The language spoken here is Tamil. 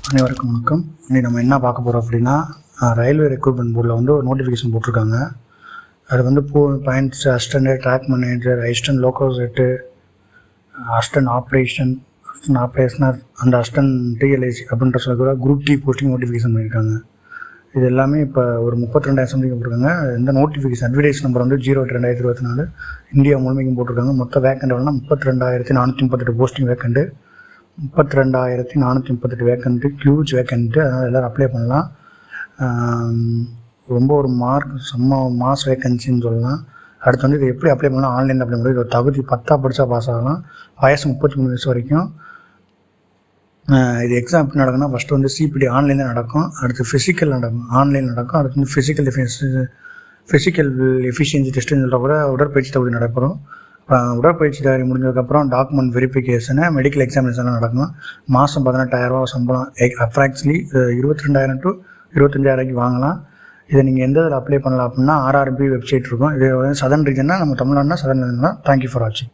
அனைவருக்கும் வணக்கம். இன்னைக்கு நம்ம என்ன பார்க்க போகிறோம் அப்படின்னா, ரயில்வே ரெக்ரூட்மெண்ட் போர்டில் வந்து ஒரு நோட்டிஃபிகேஷன் போட்டிருக்காங்க. அது வந்து points assistant track manager, assistant local shed, assistant ஆப்ரேஷனர் அண்ட் அசிஸ்டன்ட் டிஎல்ஐசி அப்படின்ற சொல்ல குரூப் டி போஸ்டிங் நோட்டிஃபிகேஷன் பண்ணியிருக்காங்க. இது எல்லாமே இப்போ ஒரு 32,000 சம்திங் போட்டிருக்காங்க. இந்த நோட்டிஃபிகேஷன் அட்வர்டைஸ் நம்பர் வந்து 08/2024 இந்தியா முழுமைக்கும் போட்டிருக்காங்க. மொத்த வேக்கண்ட் எவ்வளோனா 32,438 posting vacant, 32,438 vacant, huge vacant. அதனால் எல்லோரும் அப்ளை பண்ணலாம். ரொம்ப ஒரு மாஸ் வேக்கன்சின்னு சொல்லலாம். அடுத்து வந்து இது எப்படி அப்ளை பண்ணலாம், ஆன்லைனில் அப்ளை பண்ணலாம். இது ஒரு தகுதி 10 படித்தா பாஸ் ஆகலாம். வயசு 33 வயசு வரைக்கும். இது எக்ஸாம் எப்படி நடக்கும்னா, ஃபஸ்ட்டு வந்து சிபிடி ஆன்லைனில் நடக்கும், அடுத்து ஃபிசிக்கல் நடக்கும், ஆன்லைன் நடக்கும், அடுத்து வந்து ஃபிசிக்கல் எஃபிஷியன்சி டெஸ்ட்டுன்னு சொல்கிற கூட உடற்பயிற்சி தகுதி நடைபெறும். உடற்பயிற்சி தயாரி முடிஞ்சதுக்கப்புறம் டாக்குமெண்ட் வெரிஃபிகேஷனு, மெடிக்கல் எக்ஸாமினேஷன்லாம் நடக்கும். மாதம் 18,000 சம்பளம், அப்ராக்சிமேட்லி 22,000 to 25,000 வாங்கலாம். இதை நீங்கள் எந்த இதில் அப்ளை பண்ணலாம் அப்படின்னா, RRB வெப்சைட் இருக்கும். இது வந்து சதர்ன் ரீஜன்னா நம்ம தமிழ்நாடுனா சதர்ன் ரீஜன் தான். தேங்க்யூ ஃபார் வாட்சிங்.